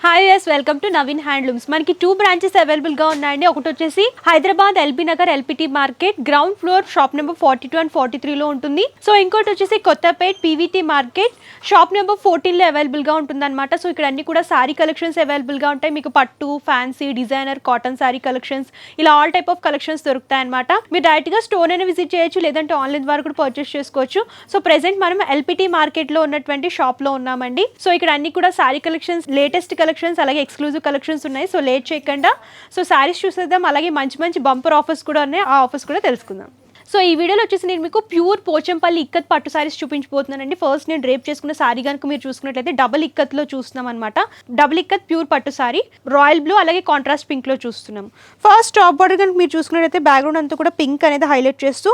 Hi yes welcome to Naveen Handlooms. మనకి 2 branches అవైలబుల్గా ఉన్నాయండి. ఒకటి వచ్చేసి Hyderabad LB Nagar LPT market ground floor shop number 42 and 43లో ఉంటుంది. సో ఇంకోటి వచ్చేసి Kothapet PVT market shop number 14లో అవైలబుల్గా ఉంటుంది అనమాట. సో ఇక్కడ అన్ని కూడా సారీ కలెక్షన్స్ అవైలబుల్గా ఉంటాయి. మీకు పట్టు, fancy, designer, cotton sorry collections ఇలా ఆల్ టైప్ ఆఫ్ కలెక్షన్స్ దొరుకుతాయి అనమాట. మీరు డైరెక్ట్గా స్టోర్ అయినా విజిట్ చేయొచ్చు, లేదంటే ఆన్లైన్ ద్వారా కూడా పర్చేస్ చేసుకోవచ్చు. సో ప్రెసెంట్ మనం ఎల్పిటి మార్కెట్లో ఉన్నటువంటి షాప్లో ఉన్నామండి. సో ఇక్కడ అన్ని కూడా సారీ కలెక్షన్స్, లేటెస్ట్ కలెక్షన్స్ అలాగే ఎక్స్క్లూజివ్ కలెక్షన్స్ ఉన్నాయి. సో లేట్ చేయకుండా సో సారీస్ చూసేద్దాం. అలాగే మంచి మంచి బంపర్ ఆఫర్స్ కూడా ఉన్నాయి. ఆ ఆఫర్స్ కూడా తెలుసుకుందాం. సో ఈ వీడియోలో వచ్చేసి నేను మీకు ప్యూర్ పోచంపల్లి ఇక్కత్ పట్టు సారీస్ చూపించబోతున్నానండి. ఫస్ట్ నేను డ్రేప్ చేసుకున్న సారీ కనుక మీరు చూసుకున్నట్లయితే డబుల్ ఇక్కత్లో చూస్తున్నాం అనమాట. డబుల్ ఇక్కత్ ప్యూర్ పట్టు సారీ రాయల్ బ్లూ అలాగే కాంట్రాస్ట్ పింక్లో చూస్తున్నాం. ఫస్ట్ టాప్ బార్డర్ కనుక మీరు చూసుకున్నట్లయితే బ్యాక్గ్రౌండ్ అంతా కూడా పింక్ అనేది హైలైట్ చేస్తూ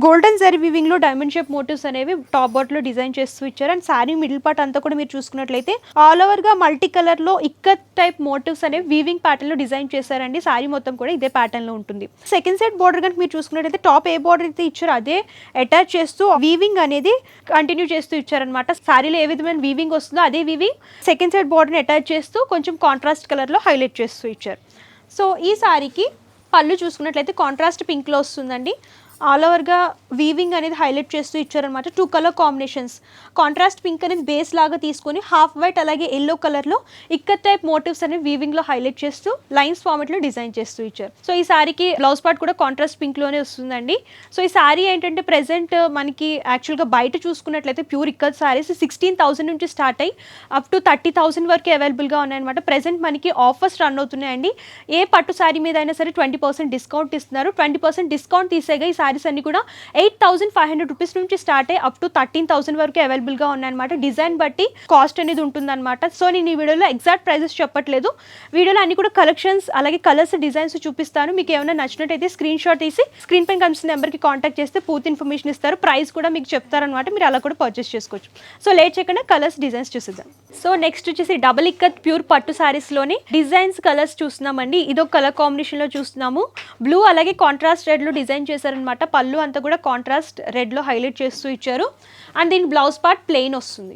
గోల్డెన్ జరీ వీవింగ్లో డైమండ్ షేప్ మోటివ్స్ అనేవి టాప్ బార్డర్లో డిజైన్ చేస్తూ ఇచ్చారు. అండ్ సారీ మిడిల్ పార్ట్ అంతా కూడా మీరు చూసుకున్నట్లయితే ఆల్ ఓవర్గా మల్టీ కలర్లో ఇక్కత్ టైప్ మోటివ్స్ అనేవి వీవింగ్ ప్యాటర్న్లో డిజైన్ చేశారండి. సారీ మొత్తం కూడా ఇదే ప్యాటర్న్లో ఉంటుంది. సెకండ్ సైడ్ బార్డర్ కనుక మీరు చూసుకున్నట్లయితే టాప్ ఏ బార్డర్ అయితే ఇచ్చారు అదే అటాచ్ చేస్తూ వీవింగ్ అనేది కంటిన్యూ చేస్తూ ఇచ్చారనమాట. సారీలో ఏ విధమైన వీవింగ్ వస్తుందో అదే వీవింగ్ సెకండ్ సైడ్ బార్డర్ని అటాచ్ చేస్తూ కొంచెం కాంట్రాస్ట్ కలర్లో హైలైట్ చేస్తూ ఇచ్చారు. సో ఈ సారీకి పళ్ళు చూసుకున్నట్లయితే కాంట్రాస్ట్ పింక్లో వస్తుందండి. ఆల్ ఓవర్గా వీవింగ్ అనేది హైలైట్ చేస్తూ ఇచ్చారనమాట. 2 కలర్ కాంబినేషన్స్ కాంట్రాస్ట్ పింక్ అనేది బేస్ లాగా తీసుకొని హాఫ్ వైట్ అలాగే ఎల్లో కలర్లో ఇక్కత్ టైప్ మోటివ్స్ అనేవి వీవింగ్లో హైలైట్ చేస్తూ లైన్స్ ఫార్మెట్లో డిజైన్ చేస్తూ ఇచ్చారు. సో ఈ సారీకి బ్లౌజ్ పార్ట్ కూడా కాంట్రాస్ట్ పింక్లోనే వస్తుందండి. సో ఈ సారీ ఏంటంటే ప్రెసెంట్ మనకి యాక్చువల్గా బయట చూసుకున్నట్లయితే ప్యూర్ ఇక్కత్ సారీస్ 16,000 నుంచి స్టార్ట్ అయ్యి అప్ టు 30,000 వరకు అవైలబుల్గా ఉన్నాయన్నమాట. ప్రెసెంట్ మనకి ఆఫర్స్ రన్ అవుతున్నాయండి. ఏ పట్టు సారీ మీద అయినా సరే 20% డిస్కౌంట్ ఇస్తున్నారు. 20% డిస్కౌంట్ తీసేగా ఈ సారీస్ అన్ని కూడా 8,500 రూపీస్ నుంచి స్టార్ట్ అయ్యి అప్ టు 13,000 వరకు అవైలబుల్గా ఉన్నాయన్నమాట. డిజైన్ బట్టి కాస్ట్ అనేది ఉంటుందన్నమాట. సో నేను ఈ వీడియోలో ఎగ్జాక్ట్ ప్రైజెస్ చెప్పట్లేదు. వీడియోలో అన్ని కూడా కలెక్షన్స్ అలాగే కలర్స్, డిజైన్స్ చూపిస్తాను. మీకు ఏమైనా నచ్చినట్టయితే స్క్రీన్ షాట్ తీసి స్క్రీన్ పైన కనిపిస్తున్న నెంబర్కి కాంటాక్ట్ చేస్తే పూర్తి ఇన్ఫర్మేషన్ ఇస్తారు. ప్రైస్ కూడా మీకు చెప్తారనమాట. మీరు అలా కూడా పర్చేస్ చేసుకోవచ్చు. సో లేట్ చేయకుండా కలర్స్, డిజైన్స్ చూసిద్దాం. సో నెక్స్ట్ వచ్చేసి డబుల్ ఇక్కత్ ప్యూర్ పట్టు సారీస్లోని డిజైన్స్, కలర్స్ చూస్తున్నామండి. ఇదొక కలర్ కాంబినేషన్లో చూస్తున్నాము. బ్లూ అలాగే కాంట్రాస్ట్ రెడ్లో డిజైన్ చేశారనమాట. పళ్ళు అంతా కూడా కాంట్రాస్ట్ రెడ్లో హైలైట్ చేస్తూ ఇచ్చారు. అండ్ దీని బ్లౌజ్ పార్ట్ ప్లెయిన్ వస్తుంది.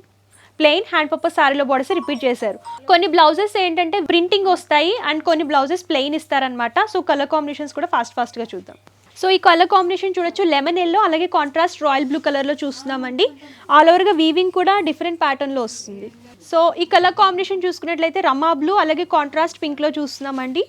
ప్లెయిన్ హ్యాండ్ పర్పస్ సారీలో బార్డర్స్ రిపీట్ చేశారు. కొన్ని బ్లౌజెస్ ఏంటంటే ప్రింటింగ్ వస్తాయి అండ్ కొన్ని బ్లౌజెస్ ప్లెయిన్ ఇస్తారనమాట. సో కలర్ కాంబినేషన్స్ కూడా ఫాస్ట్గా చూద్దాం. సో ఈ కలర్ కాంబినేషన్ చూడొచ్చు. లెమన్ ఎల్లో అలాగే కాంట్రాస్ట్ రాయల్ బ్లూ కలర్లో చూస్తున్నామండి. ఆల్ ఓవర్గా వీవింగ్ కూడా డిఫరెంట్ ప్యాటర్న్లో వస్తుంది. సో ఈ కలర్ కాంబినేషన్ చూసుకున్నట్లయితే రమా బ్లూ అలాగే కాంట్రాస్ట్ పింక్లో చూస్తున్నామండి.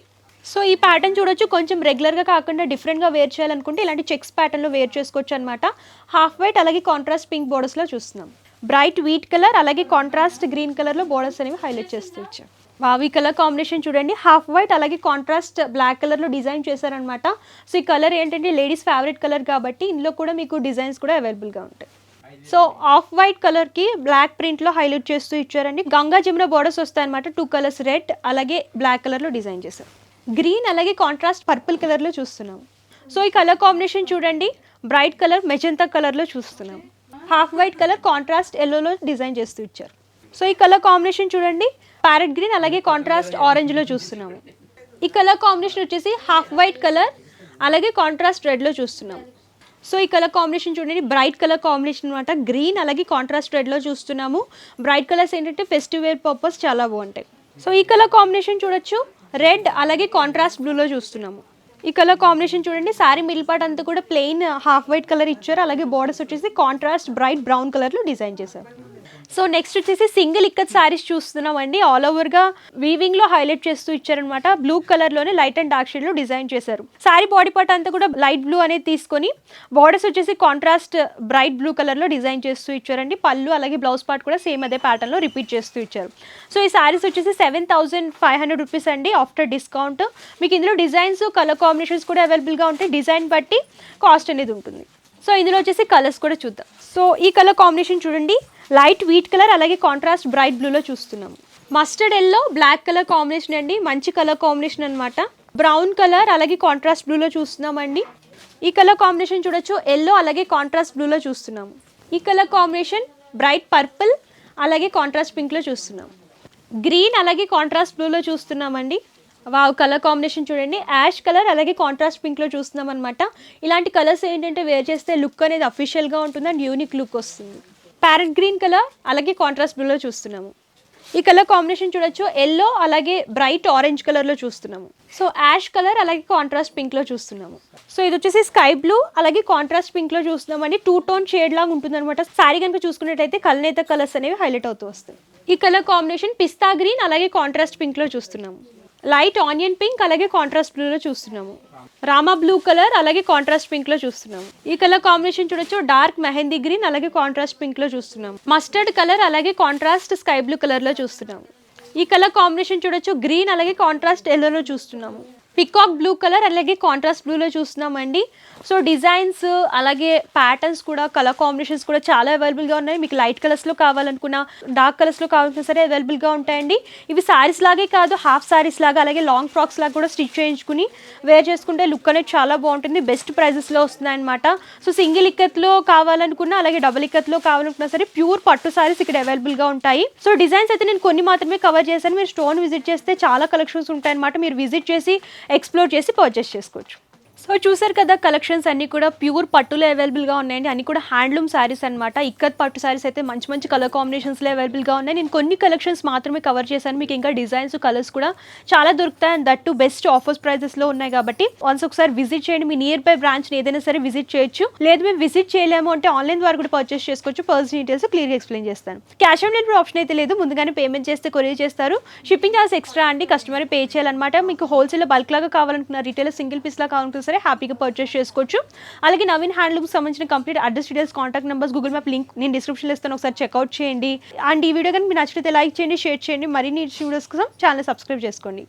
సో ఈ ప్యాటర్న్ చూడొచ్చు. కొంచెం రెగ్యులర్గా కాకుండా డిఫరెంట్గా వేర్ చేయాలనుకుంటే ఇలాంటి చెక్స్ ప్యాటర్న్లో వేర్ చేసుకోవచ్చు అనమాట. హాఫ్ వైట్ అలాగే కాంట్రాస్ట్ పింక్ బోర్డర్స్లో చూస్తున్నాం. బ్రైట్ వీట్ కలర్ అలాగే కాంట్రాస్ట్ గ్రీన్ కలర్లో బోర్డర్స్ అనేవి హైలైట్ చేస్తూ వచ్చాం. వావ్, ఈ కలర్ కాంబినేషన్ చూడండి. హాఫ్ వైట్ అలాగే కాంట్రాస్ట్ బ్లాక్ కలర్లో డిజైన్ చేశారనమాట. సో ఈ కలర్ ఏంటంటే లేడీస్ ఫేవరెట్ కలర్ కాబట్టి ఇందులో కూడా మీకు డిజైన్స్ కూడా అవైలబుల్గా ఉంటాయి. సో ఆఫ్ వైట్ కలర్కి బ్లాక్ ప్రింట్లో హైలైట్ చేస్తూ ఇచ్చారండి. గంగా జమున బోర్డర్స్ వస్తాయన్నమాట. 2 కలర్స్ రెడ్ అలాగే బ్లాక్ కలర్లో డిజైన్ చేశారు. గ్రీన్ అలాగే కాంట్రాస్ట్ పర్పుల్ కలర్లో చూస్తున్నాం. సో ఈ కలర్ కాంబినేషన్ చూడండి. బ్రైట్ కలర్ మెజంతా కలర్లో చూస్తున్నాం. హాఫ్ వైట్ కలర్ కాంట్రాస్ట్ ఎల్లోలో డిజైన్ చేస్తూ ఇచ్చారు. సో ఈ కలర్ కాంబినేషన్ చూడండి. ప్యారెట్ గ్రీన్ అలాగే కాంట్రాస్ట్ ఆరెంజ్లో చూస్తున్నాము. ఈ కలర్ కాంబినేషన్ వచ్చేసి హాఫ్ వైట్ కలర్ అలాగే కాంట్రాస్ట్ రెడ్లో చూస్తున్నాం. సో ఈ కలర్ కాంబినేషన్ చూడండి. బ్రైట్ కలర్ కాంబినేషన్ అనమాట. గ్రీన్ అలాగే కాంట్రాస్ట్ రెడ్లో చూస్తున్నాము. బ్రైట్ కలర్స్ ఏంటంటే ఫెస్టివ్ వేర్ పర్పస్ చాలా బాగుంటాయి. సో ఈ కలర్ కాంబినేషన్ చూడొచ్చు. రెడ్ అలాగే కాంట్రాస్ట్ బ్లూలో చూస్తున్నాము. ఈ కలర్ కాంబినేషన్ చూడండి. సారీ మిడిల్ పార్ట్ అంతా కూడా ప్లెయిన్ హాఫ్ వైట్ కలర్ ఇచ్చారు. అలాగే బార్డర్స్ వచ్చేసి కాంట్రాస్ట్ బ్రైట్ బ్రౌన్ కలర్లో డిజైన్ చేశారు. సో నెక్స్ట్ వచ్చేసి సింగిల్ ఇక్కత్ సారీస్ చూస్తున్నామండి. ఆల్ ఓవర్గా వీవింగ్లో హైలైట్ చేస్తూ ఇచ్చారనమాట. బ్లూ కలర్లోనే లైట్ అండ్ డార్క్ షేడ్లో డిజైన్ చేశారు. సారీ బాడీ పార్ట్ అంతా కూడా లైట్ బ్లూ అనేది తీసుకొని బార్డర్స్ వచ్చేసి కాంట్రాస్ట్ బ్రైట్ బ్లూ కలర్లో డిజైన్ చేస్తూ ఇచ్చారండి. పళ్ళు అలాగే బ్లౌజ్ పార్ట్ కూడా సేమ్ అదే ప్యాటర్న్లో రిపీట్ చేస్తూ ఇచ్చారు. సో ఈ సారీస్ వచ్చేసి 7,500 రూపీస్ అండి ఆఫ్టర్ డిస్కౌంట్. మీకు ఇందులో డిజైన్స్, కలర్ కాంబినేషన్స్ కూడా అవైలబుల్గా ఉంటాయి. డిజైన్ బట్టి కాస్ట్ అనేది ఉంటుంది. సో ఇందులో వచ్చేసి కలర్స్ కూడా చూద్దాం. సో ఈ కలర్ కాంబినేషన్ చూడండి. లైట్ వీట్ కలర్ అలాగే కాంట్రాస్ట్ బ్రైట్ బ్లూలో చూస్తున్నాము. Mustard yellow black colour combination అండి. మంచి కలర్ కాంబినేషన్ అనమాట. బ్రౌన్ కలర్ అలాగే కాంట్రాస్ట్ బ్లూలో చూస్తున్నామండి. ఈ కలర్ కాంబినేషన్ చూడొచ్చు. ఎల్లో అలాగే కాంట్రాస్ట్ బ్లూలో చూస్తున్నాము. ఈ కలర్ కాంబినేషన్ బ్రైట్ పర్పుల్ అలాగే కాంట్రాస్ట్ పింక్లో చూస్తున్నాము. గ్రీన్ అలాగే కాంట్రాస్ట్ బ్లూలో చూస్తున్నామండి. వావ్, కలర్ కాంబినేషన్ చూడండి. యాష్ కలర్ అలాగే కాంట్రాస్ట్ పింక్లో చూస్తున్నాం అనమాట. ఇలాంటి కలర్స్ ఏంటంటే వేర్ చేస్తే లుక్ అనేది అఫీషియల్గా ఉంటుంది అండ్ యూనిక్ లుక్ వస్తుంది. ప్యారెట్ గ్రీన్ కలర్ అలాగే కాంట్రాస్ట్ బ్లూలో చూస్తున్నాము. ఈ కలర్ కాంబినేషన్ చూడొచ్చు, ఎల్లో అలాగే బ్రైట్ ఆరెంజ్ కలర్ లో చూస్తున్నాము. సో యాష్ కలర్ అలాగే కాంట్రాస్ట్ పింక్ లో చూస్తున్నాము. సో ఇది వచ్చేసి స్కై బ్లూ అలాగే కాంట్రాస్ట్ పింక్ లో చూస్తున్నాం అండి. 2 టోన్ షేడ్ లాగా ఉంటుంది అనమాట. శారీ కనుక చూసుకున్నట్టయితే కల్నేత కలర్స్ అనేవి హైలైట్ అవుతూ వస్తాయి. ఈ కలర్ కాంబినేషన్ పిస్తా గ్రీన్ అలాగే కాంట్రాస్ట్ పింక్ లో చూస్తున్నాము. లైట్ ఆనియన్ పింక్ అలాగే కాంట్రాస్ట్ బ్లూ లో చూస్తున్నాము. రామా బ్లూ కలర్ అలాగే కాంట్రాస్ట్ పింక్ లో చూస్తున్నాము. ఈ కలర్ కాంబినేషన్ చూడొచ్చు, డార్క్ మెహందీ గ్రీన్ అలాగే కాంట్రాస్ట్ పింక్ లో చూస్తున్నాము. మస్టర్డ్ కలర్ అలాగే కాంట్రాస్ట్ స్కై బ్లూ కలర్ లో చూస్తున్నాము. ఈ కలర్ కాంబినేషన్ చూడొచ్చు, గ్రీన్ అలాగే కాంట్రాస్ట్ ఎల్లో లో చూస్తున్నాము. పికాక్ బ్లూ కలర్ అలాగే కాంట్రాస్ట్ బ్లూలో చూస్తున్నామండి. సో డిజైన్స్ అలాగే ప్యాటర్న్స్ కూడా కలర్ కాంబినేషన్స్ కూడా చాలా అవైలబుల్గా ఉన్నాయి. మీకు లైట్ కలర్స్లో కావాలనుకున్నా డార్క్ కలర్స్లో కావాలన్నా సరే అవైలబుల్గా ఉంటాయండి. ఇవి శారీస్ లాగే కాదు, హాఫ్ శారీస్ లాగా అలాగే లాంగ్ ఫ్రాక్స్ లాగా కూడా స్టిచ్ చేయించుకుని వేర్ చేసుకుంటే లుక్ అనేది చాలా బాగుంటుంది. బెస్ట్ ప్రైజెస్లో వస్తుంది అనమాట. సో సింగిల్ ఇక్కత్లో కావాలనుకున్నా అలాగే డబుల్ ఇక్కత్లో కావాలనుకున్నా సరే ప్యూర్ పట్టు శారీస్ ఇక్కడ అవైలబుల్గా ఉంటాయి. సో డిజైన్స్ అయితే నేను కొన్ని మాత్రమే కవర్ చేశాను. మీరు స్టోన్ విజిట్ చేస్తే చాలా కలెక్షన్స్ ఉంటాయన్నమాట. మీరు విజిట్ చేసి ఎక్స్ప్లోర్ చేసి పర్చేస్ చేసుకోవచ్చు. సో చూసారు కదా, కలెక్షన్స్ అన్నీ కూడా ప్యూర్ పట్టులో అవైలబుల్గా ఉన్నాయండి. అన్నీ కూడా హ్యాండ్లూమ్ శారీస్ అనమాట. ఇక్కత్ పట్టు శారీస్ అయితే మంచి మంచి కలర్ కాంబినేషన్స్లో అవైలబుల్గా ఉన్నాయి. నేను కొన్ని కలెక్షన్స్ మాత్రమే కవర్ చేశాను. మీకు ఇంకా డిజైన్స్ కలర్స్ కూడా చాలా దొరుకుతాయి. And that too best offers ప్రైజెస్లో ఉన్నాయి కాబట్టి వన్స్ ఒకసారి విజిట్ చేయండి. మీ నియర్ బై బ్రాంచ్ని ఏదైనా సరే విజిట్ చేయొచ్చు. లేదు మేము విజిట్ చేయలేము అంటే ఆన్లైన్ ద్వారా కూడా పర్చేస్ చేసుకోవచ్చు. పర్సనల్ డీటెయిల్స్ క్లియర్గా ఎక్స్ప్లెయిన్ చేస్తాను. క్యాష్ ఆన్ డెలివరీ ఆప్షన్ అయితే లేదు. ముందుగానే పేమెంట్ చేస్తే కొరియర్ చేస్తారు. షిప్పింగ్ చార్జ్ ఎక్స్ట్రా అండి, కస్టమర్ పే చేయాలన్నమాట. మీకు హోల్సేల్ బల్క్ లాగా కావాలనుకున్న, రీటైల్ సింగిల్ పీస్ లాగా కావాలనుకున్నా సరే హ్యాపీగా పర్చేస్ చేసుకోవచ్చు. అలాగే నవీన్ హ్యాండ్లూమ్కి సంబంధించిన complete address details, contact numbers, Google map link నేను డిస్క్రిప్షన్లో ఇస్తాను. ఒకసారి చెక్అవుట్ చేయండి. అండ్ ఈ వీడియో కానీ మీకు నచ్చితే లైక్ చేయండి, షేర్ చేయండి. మరిన్ని వీడియోస్ కోసం ఛానల్ సబ్స్క్రైబ్ చేసుకోండి.